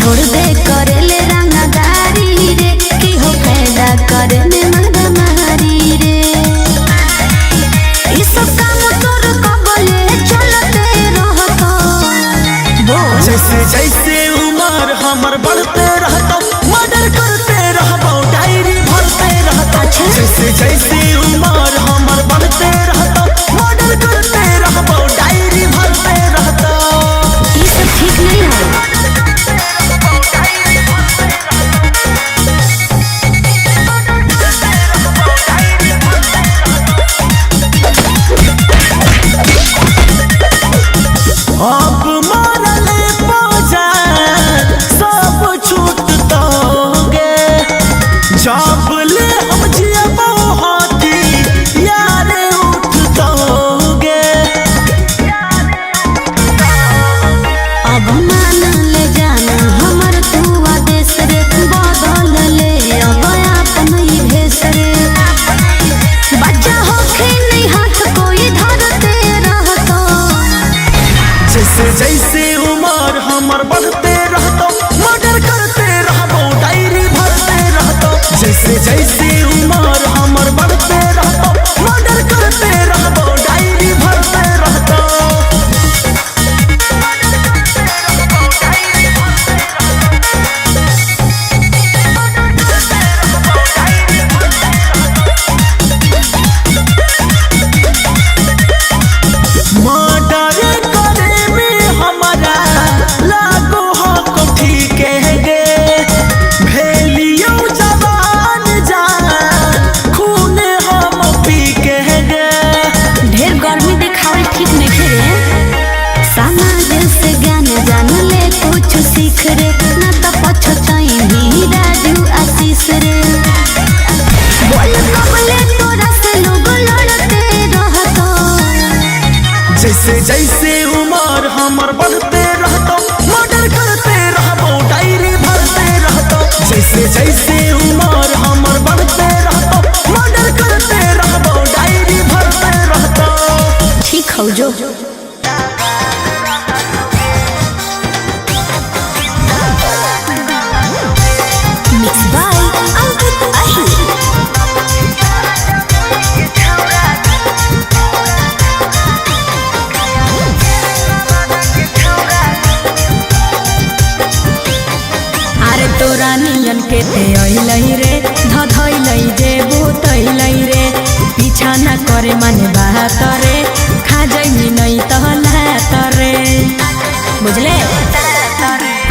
छोड़ दे करेले रंगदारी रे की हो फायदा करने मर्दा मारी रे। इस काम तोर कबले चलते रहता जैसे जैसे उम्र हमर बढ़ते रहता मर्डर करते रहबो डायरी भरते रहता। जैसे जैसे उम्र हमर बढ़ते रहता मर्डर करते रहबो डायरी भरते रहता। ये सब ठीक नहीं है। अब मरले बाजार सब छूटतोगे जब ले हम जियबो हाथी यारे उठतोगे। अब मान ले जाना हमर तू आदेश रे बदल ले अब अपन ही भेष रे। बच्चा होखे नहीं हाथ कोई धरते रहता जैसे जैसे उम्र हमर बढ़ते रहता मर्डर करते रहबो डायरी भरते रहता। जैसे जैसे उम्र हमर बढ़ते रहता मर्डर करते रहबो डायरी भरते रहता। मर्डर करे में हमारा लागो हक ठीक है गे भेलियो जवान जान खून हम पी के गे। ढेर गर्मी दिखावल ठीक नहीं रे। समाज से ज्ञान जान ले कुछ सीख रे न तो पछताई ही राजू आशीष रे। बोल कबले तोरा से लोग लड़ते रहता जैसे जैसे उम्र हमर बढ़ते रहता मर्डर करते रहबो डायरी भरते रहता। जैसे जैसे उम्र हमर बढ़ते रहता मर्डर करते रहबो डायरी भरते रहता। ठीक हो जो मिक्स बाय अंकित अहिर। अरे तोरा नियन के ते अइलई रे धधइलई जे भूतइलई रे पीछा न करे माने बात रे खा जाई नहीं तहलात रे बुझले।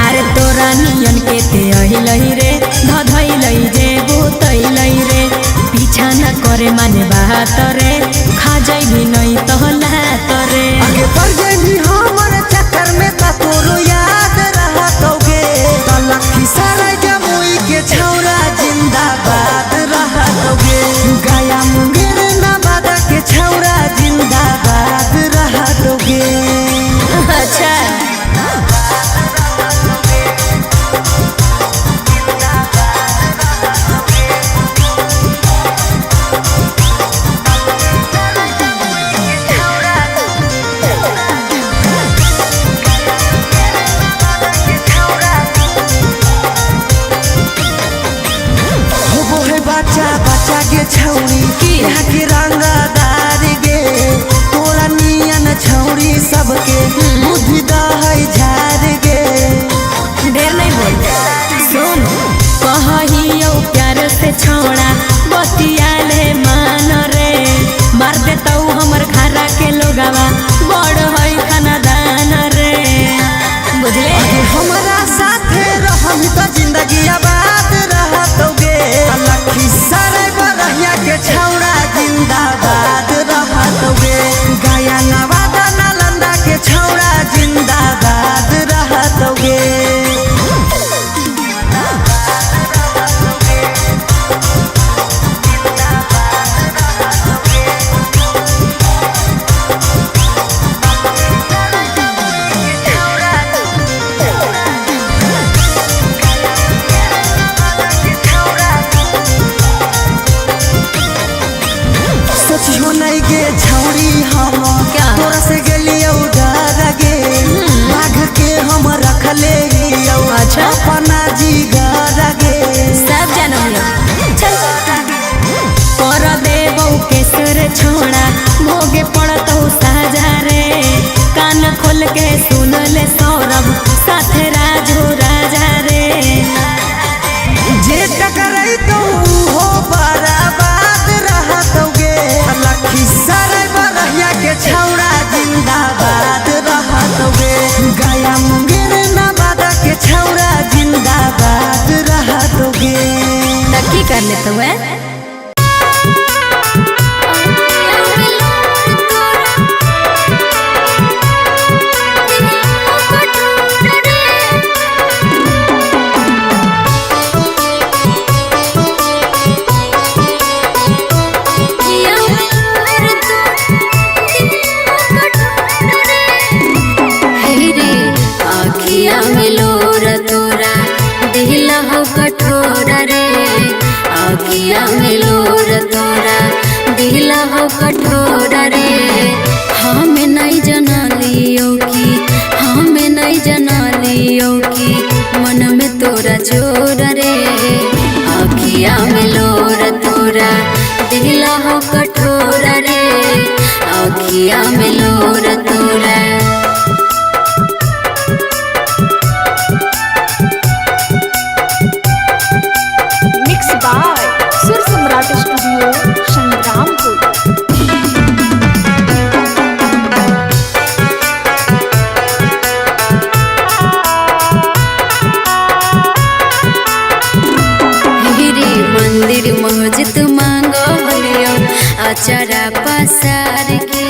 अरे तोरा नियन के ते अइलई रे धधइलई जे भूतइलई रे पीछा न करे माने बात रे खा जाई नहीं तहलात रे। आगे बढ़ गई हमर चक्कर में त तोरो याद रहतोगे लखी सारा जमुई के छौरा जिंदाबाद रहतोगे गया मुंगेर नवादा के छौरा जिंदाबाद रहतोगे। अच्छा बच्चा बच्चा के छौरी यहाँ के रंगदार गे तोरा नियन छौरी सबके बुद्धि दहै झार गे। ढेर नहीं बोल सुन कहियो प्यार से छोड़ा बतियाले मान रे मार देता हमर घरा के लोगवा बड़ है खानदान रे बुझले। हमरा साथे रहम तो जिंदगी आबाद रहतोगे लखी सारा बरहिया के छौरा जिंदा कर लेते हुए। कठोरा रे हमें नहीं जना लियो कि मन में तोरा जोर रे आखिया में लोर तोरा दिला हो कठोरा रे आखिया में लोर तोरा। मिक्स बाय सुर सम्राट स्टूडियो संग्रामपुर। मंदिर मस्जिद मांगो लियो अचारा पसार के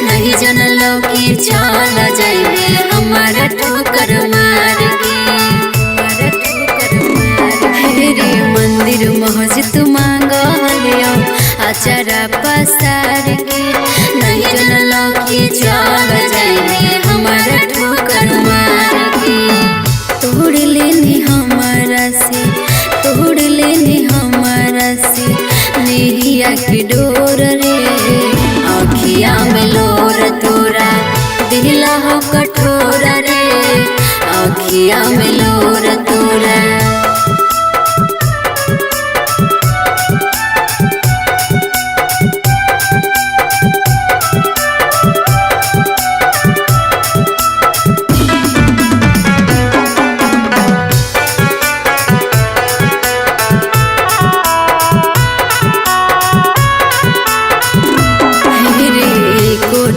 नहीं जनलो कि चल जाइबे हमारा ठोकर मार के रे मंदिर मस्जिद मांगो लियो अचारा पसार के नहीं जनलो कि चल जाइबे हमारा ठोकर मार के तोड़ लेनी हमारा से तोड़ लेनी हमारा से नेहिया की डोर रे आखिया में लोर तोरा दिला हो कठोरा रे आखिया में लोर तोरा।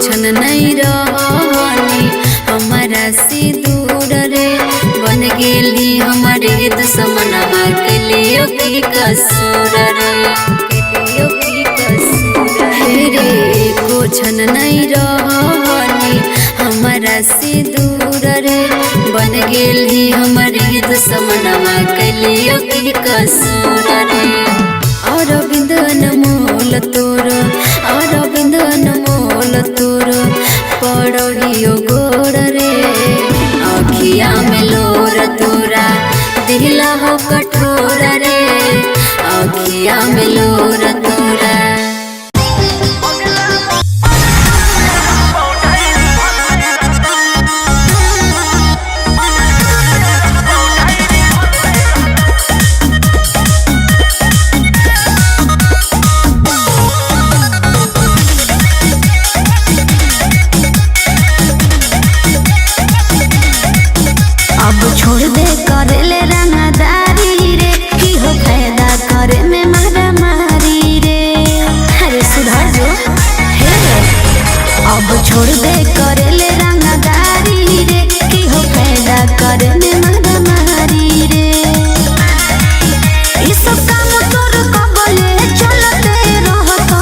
छन नहीं रहनी हमारा से दूर रे बन गेली हमारे दुश्मनमा के लिए की कसूर रे को छन नहीं रहनी हमारा से दूर रे बन गेली हमारे दुश्मनमा के लिए की कसूर रे और बिंदन मोल तोरो और बिंदन मोल तोरो पड़ोहियो गोर रे आखिया में लोर तोरा दिला हो कठोरा रे आखिया में लोर तोरा। छोड़ दे करे ले रंगदारी रे की हो फायदा करे में मारा मारी रे। अरे सुधर जो हे अब छोड़ दे करे ले रंगदारी रे की हो फायदा करे में मारा मारी रे। इस काम तोर कबले चलते रहतो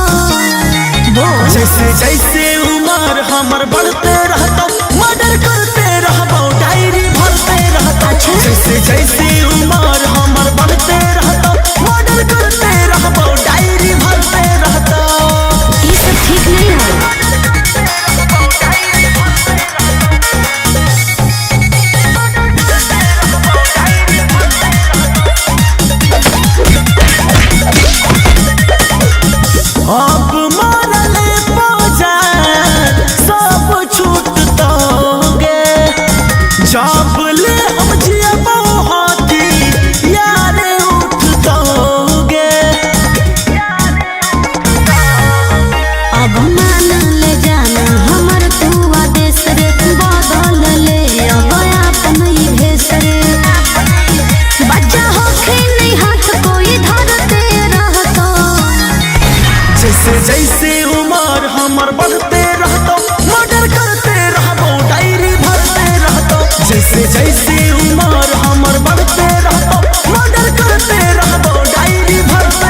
जैसे जैसे उम्र हमर बढ़ते रहतो मर्डर करते रहबो डायरी भरते रहतो जैसे जैसे उम्र हमर बढ़ते रहतो मर्डर करते रहबो डायरी भरते रहतो। ये सब ठीक नहीं है। अब मरले पहुंचाए सब छूट दोगे जब ले हम जियबो हाथी यारे उठ दोगे। अब मान ले जाना हमर तू आदेश रे बदल ले अब अपन ही भेष रे। बच्चा होखे नहीं हाथ कोई धरते रहतो जैसे जैसे उम्र हमर बढ़ते रहतो मर्डर करते रहबो डायरी भरते रहतो जैसे जैसे उम्र हमर बढ़ते रहतो मर्डर करते रहबो डायरी भरते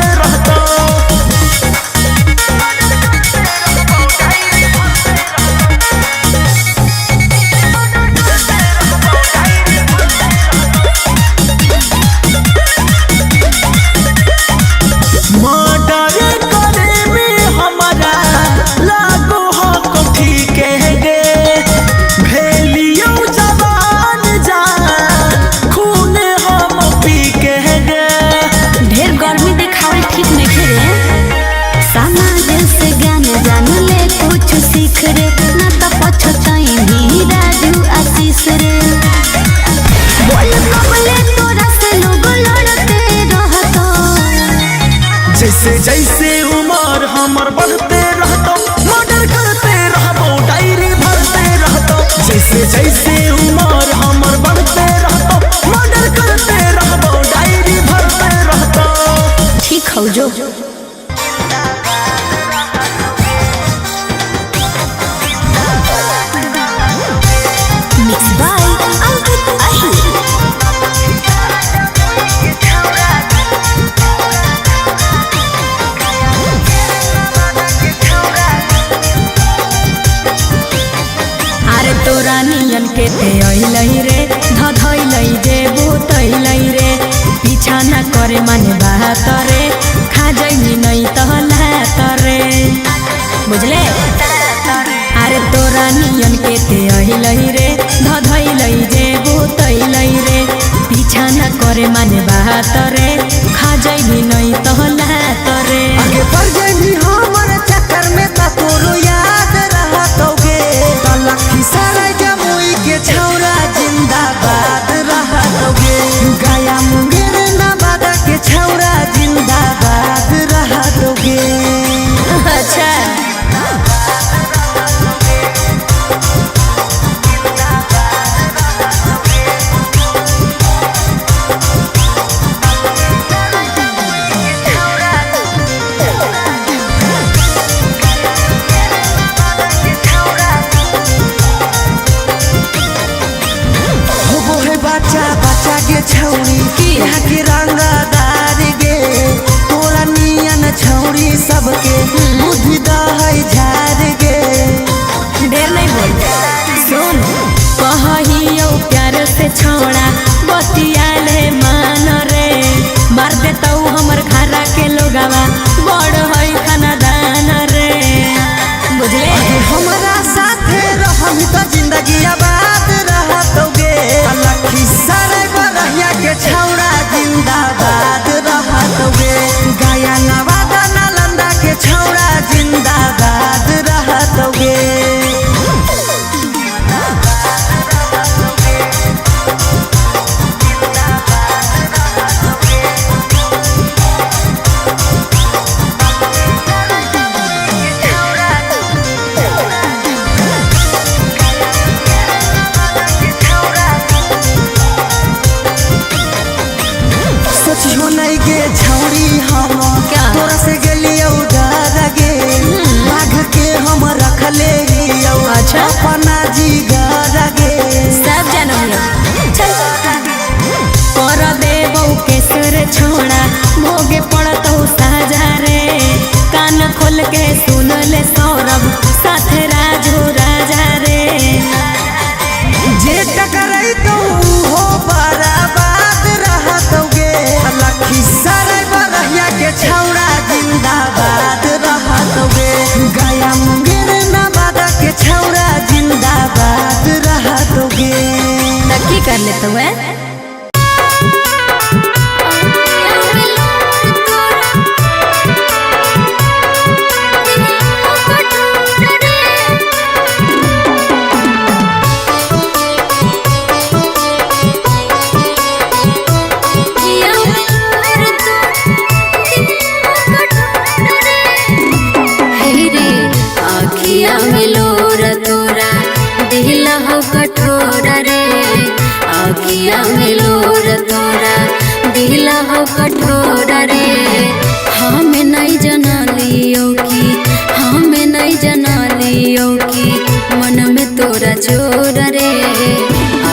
जैसे उम्र हमर बढ़ते रहतो मर्डर करते रहबो डायरी भरते रहतो जैसे जैसे उम्र हमर बढ़ते रहतो मर्डर करते रहबो डायरी भरते रहतो ठीक हो जो मिक्स बाय अंकित अहिर तोरा नियन के ते अइलई रे धधइलई जे भूतइलई रे पीछा न करे माने बात रे खा जइनी नहीं तहलात रे बुझले अरे तोरा नियन के ते अइलई रे धधइलई जे भूतइलई रे पीछा न करे माने बात रे खा जइनी नहीं तहलात रे आगे बढ़ जइनी हमर चक्कर में त तोरो याद रहतोगे तलखी सारा जमुई के छौरा जिंदाबाद रहतोगे गया मुंगेर नवादा के छौरा जिंदाबाद रहतोगे अच्छा बच्चा के छौरी यहाँ के रंगदार गे तोरा नियन छौरी सबके बुद्धि दहै झार गे ढेर नहीं बोल सुन कहियो प्यार से छोड़ा बतियाले मान रे मार देता हमर घरा के लोगवा बड़ है खानदान रे बुझले हमरा साथे रहम त जिंदगी आबाद रहतोगे लखी सारे बरहिया के छौरा जिंदाबाद रहतोगे गया नवादा नालंदा के छौरा जिंदाबाद रहतोगे सोचियो नहीं गे छौरी हम तोरा से गेलियो डर गे बाघ के हम रखले हियो अच्छा। अपना जिगर गे सब जानम चल कर देबो केसर छोड़ा भोगे पड़तो साजा रे कान खोल के सुन ले सौरभ साथे राजू राजा रे जे टकराई तो हो बराबाद रहतोगे लखी सारे बरहिया के छौरा जिंदाबाद रहतोगे गया मुंगेर नवादा के छौरा जिंदाबाद रहतोगे तब की कर लेते हुए कठोर रे हमें नहीं जना लियो कि मन में तोरा जोर रे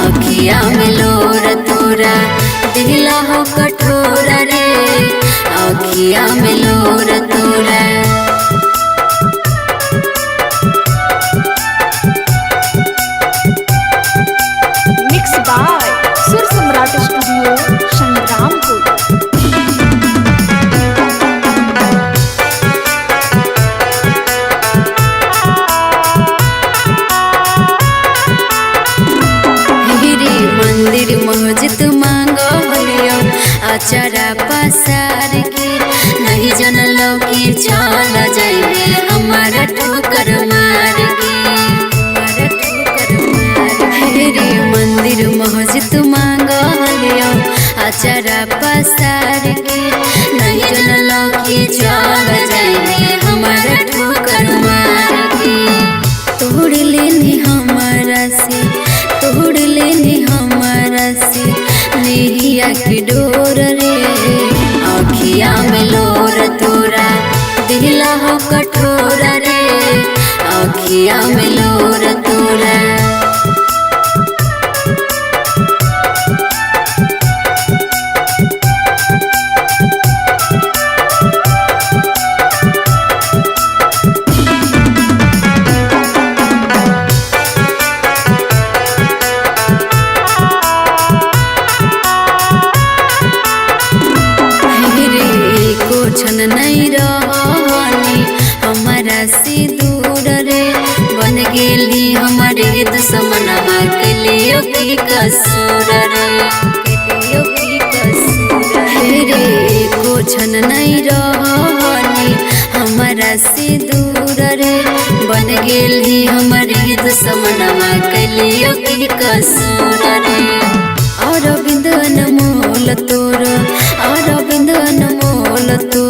आखिया में लोर तोरा दिला हो कठोर रे आखिया में लोर तोरा मिक्स बाय सुर सम्राट स्टूडियो संग्रामपुर। मंदिर मस्जिद मांगो लियो अचारा पसार के नहीं जनलो कि चल जाइबे हमारा ठोकर मार के रे मंदिर मस्जिद मांगो लियो अचारा पसार के नहीं जनलो कि चल अखिया में लोर तोरा। छन नहीं रहनी हमारा से दूर रे, बन गेली हमारे दुश्मनवा के लिए की कसूर रे, रे को छन नहीं रहनी हमारा से दूर रे, बन गेली हमारे दुश्मनवा के लिए की कसूर रे। और बिंदन मोल तोर, और बिंदन मोल तोर